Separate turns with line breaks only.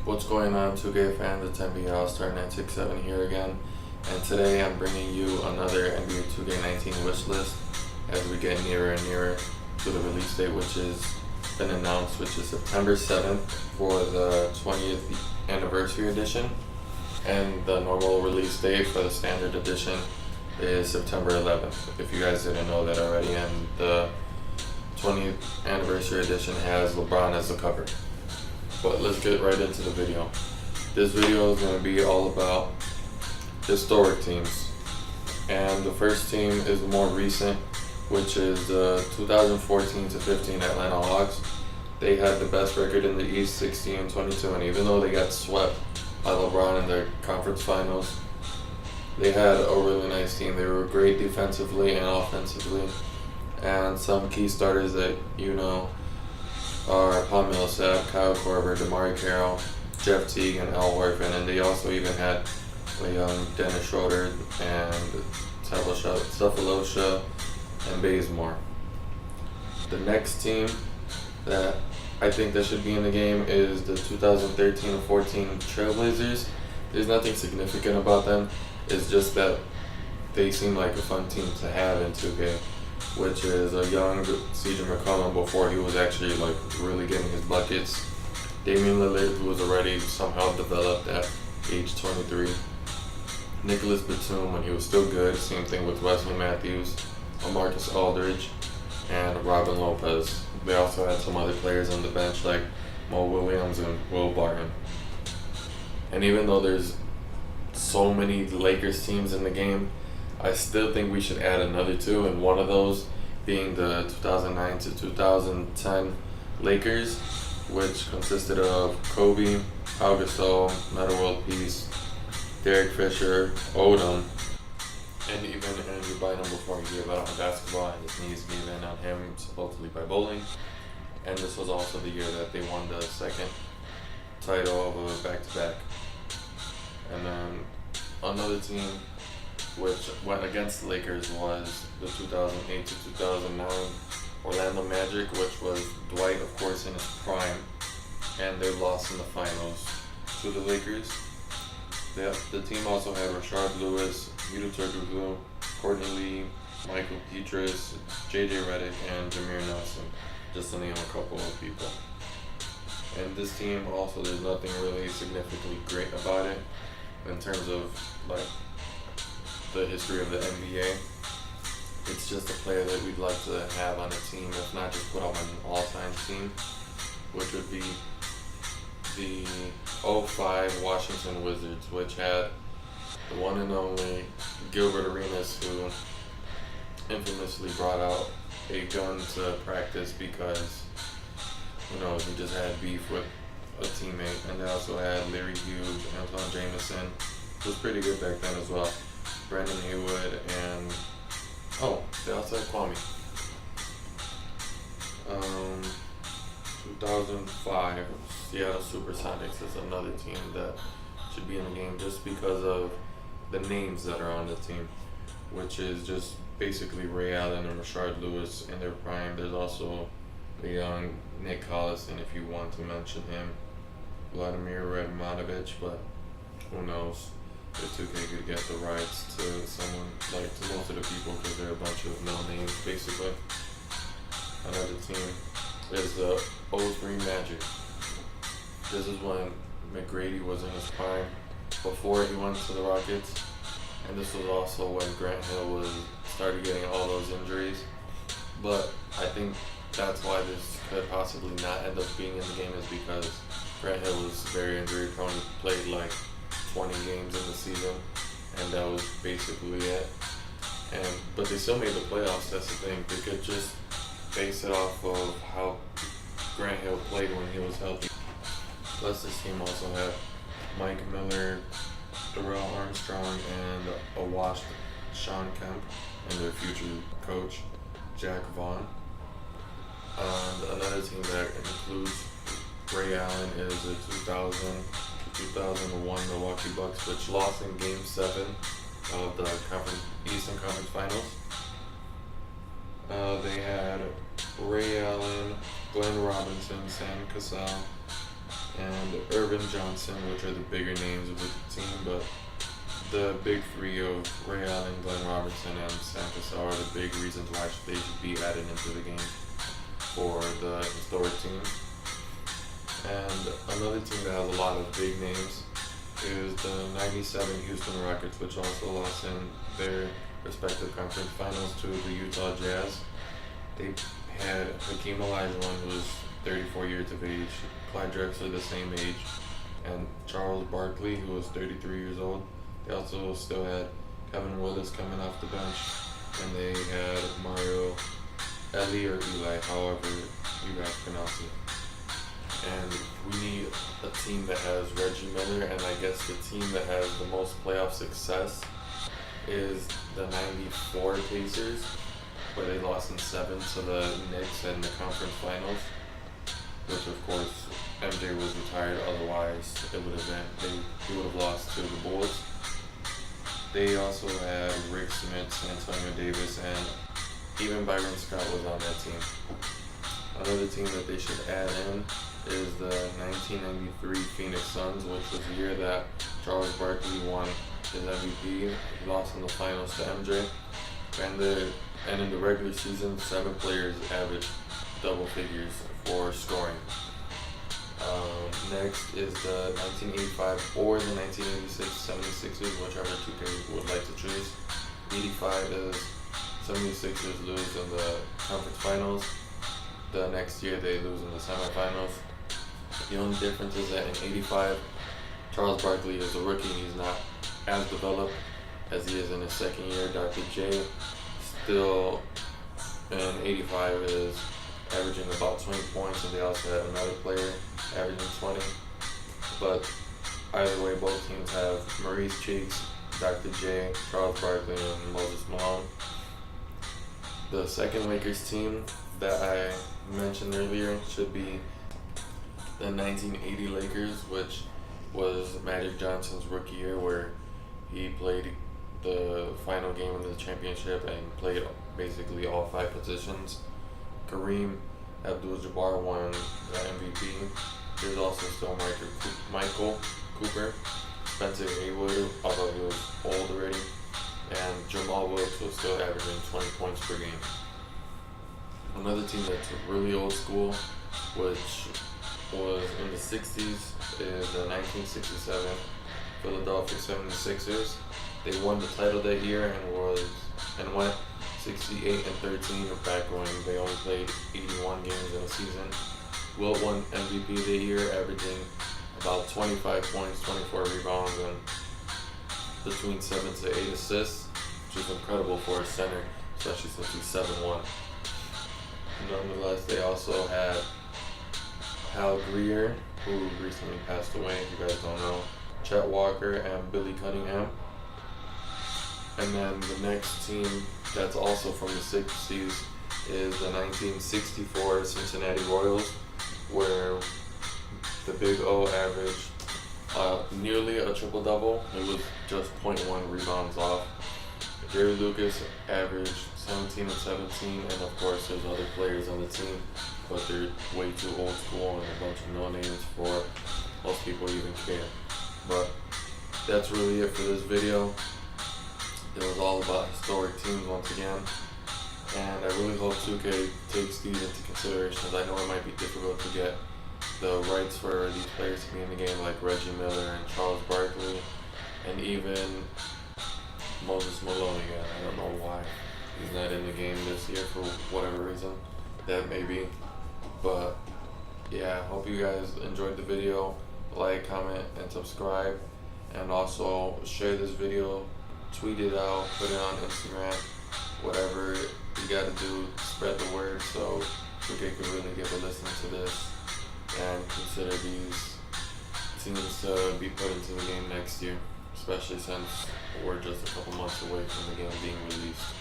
What's going on, 2K fans? It's NBA All-Star 967 here again, and today I'm bringing you another NBA 2K19 wish list as we get nearer and nearer to the release date, which has been announced, which is September 7th for the 20th anniversary edition, and the normal release date for the standard edition is September 11th, if you guys didn't know that already, and the 20th anniversary edition has LeBron as the cover. But let's get right into the video. This video is going to be all about historic teams. And the first team is more recent, which is the 2014-15 Atlanta Hawks. They had the best record in the East, 16-22, and even though they got swept by LeBron in their conference finals, they had a really nice team. They were great defensively and offensively. And some key starters that you know are Paul Millsap, Kyle Korver, DeMar Carroll, Jeff Teague, and Al Horford, and they also even had a young Dennis Schroeder and Cephalosha and Bazemore. The next team that I think that should be in the game is the 2013-14 Trailblazers. There's nothing significant about them. It's just that they seem like a fun team to have in 2K. Which is a young CJ McCollum before he was actually like really getting his buckets. Damian Lillard, who was already somehow developed at age 23. Nicholas Batum when he was still good. Same thing with Wesley Matthews, LaMarcus Aldridge, and Robin Lopez. They also had some other players on the bench like Mo Williams and Will Barton. And even though there's so many Lakers teams in the game, I still think we should add another two, and one of those being the 2009 to 2010 Lakers, which consisted of Kobe, Pau Gasol, Metta World Peace, Derek Fisher, Odom, and even Andrew Bynum before he gave out on basketball and his knees gave in on him supposedly by bowling. And this was also the year that they won the second title of a back-to-back. And then another team which went against the Lakers was the 2008 to 2009 Orlando Magic, which was Dwight, of course, in his prime, and they lost in the finals to the Lakers. The team also had Rashard Lewis, Yuta Turkoglu, Courtney Lee, Michael Petras, JJ Redick, and Jameer Nelson, just to name a couple of people. And this team also, there's nothing really significantly great about it in terms of like the history of the NBA. It's just a player that we'd like to have on a team, if not just put on an all-time team, which would be the 05 Washington Wizards, which had the one and only Gilbert Arenas, who infamously brought out a gun to practice because, you know, he just had beef with a teammate. And they also had Larry Hughes, Anton Jameson, who was pretty good back then as well, Brandon Haywood, and they also had Kwame. 2005 Seattle Supersonics is another team that should be in the game just because of the names that are on the team, which is just basically Ray Allen and Rashard Lewis in their prime. There's also the young Nick Collison, if you want to mention him, Vladimir Radmanovic, but who knows if 2K could get the rights to someone, like to most of the people, because they're a bunch of no names basically. Another team is the 03 Magic. This is when McGrady was in his prime before he went to the Rockets, and this was also when Grant Hill started getting all those injuries. But I think that's why this could possibly not end up being in the game, is because Grant Hill was very injury prone. He played like 20 games in the season, and that was basically it. But they still made the playoffs. That's the thing. They could just base it off of how Grant Hill played when he was healthy. Plus, this team also had Mike Miller, Darrell Armstrong, and a washed Sean Kemp, and their future coach, Jack Vaughn. Another team that includes Ray Allen is the 2001 Milwaukee Bucks, which lost in Game 7 of the Eastern Conference Finals. They had Ray Allen, Glenn Robinson, Sam Cassell, and Irvin Johnson, which are the bigger names of the team, but the big three of Ray Allen, Glenn Robinson, and Sam Cassell are the big reasons why they should be added into the game for the historic team. And another team that has a lot of big names is the 97 Houston Rockets, which also lost in their respective conference finals to the Utah Jazz. They had Hakeem Olajuwon, who was 34 years of age, Clyde Drexler, the same age, and Charles Barkley, who was 33 years old. They also still had Kevin Willis coming off the bench, and they had Mario Eli or Eli, however you guys pronounce it. And we need a team that has Reggie Miller, and I guess the team that has the most playoff success is the 94 Pacers, where they lost in 7 to the Knicks in the conference finals, which of course MJ was retired, otherwise it would have been, he would have lost to the Bulls. They also had Rick Smith, Antonio Davis, and even Byron Scott was on that team. Another team that they should add in is the 1993 Phoenix Suns, which was the year that Charles Barkley won his MVP. He lost in the finals to MJ. And in the regular season, 7 players averaged double figures for scoring. Next is the 1985 or the 1986 76ers, whichever 2K would like to choose. 85 is 76ers lose in the conference finals. The next year they lose in the semifinals. The only difference is that in 85, Charles Barkley is a rookie. He's not as developed as he is in his second year. Dr. J still in 85 is averaging about 20 points, and they also had another player averaging 20. But either way, both teams have Maurice Cheeks, Dr. J, Charles Barkley, and Moses Malone. The second Lakers team that I mentioned earlier should be the 1980 Lakers, which was Magic Johnson's rookie year, where he played the final game of the championship and played basically all 5 positions. Kareem Abdul-Jabbar won the MVP. There's also still Michael Cooper, Spencer Haywood, although he was old already, and Jamal Wilkes was still averaging 20 points per game. Another team that's really old school, which was in the 60s, is the 1967 Philadelphia 76ers. They won the title that year and went 68-13 back when they only played 81 games in a season. Wilt won MVP that year, averaging about 25 points, 24 rebounds, and between 7 to 8 assists, which is incredible for a center, especially since he's 7'1". Nonetheless, they also had Hal Greer, who recently passed away, if you guys don't know, Chet Walker, and Billy Cunningham. And then the next team that's also from the 60s is the 1964 Cincinnati Royals, where the Big O averaged nearly a triple-double. It was just 0.1 rebounds off. Jerry Lucas averaged 17 and 17, and of course there's other players on the team, but they're way too old school and a bunch of no-names for most people even care. But that's really it for this video. It was all about historic teams once again, and I really hope 2K takes these into consideration. I know it might be difficult to get the rights for these players to be in the game, like Reggie Miller and Charles Barkley, and even Moses Malone again. I don't know why he's not in the game this year for whatever reason that may be. But yeah, hope you guys enjoyed the video. Like, comment, and subscribe, and also share this video, tweet it out, put it on Instagram, whatever you gotta do, spread the word so 2K can really give a listen to this and consider these teams to be put into the game next year, especially since we're just a couple months away from the game being released.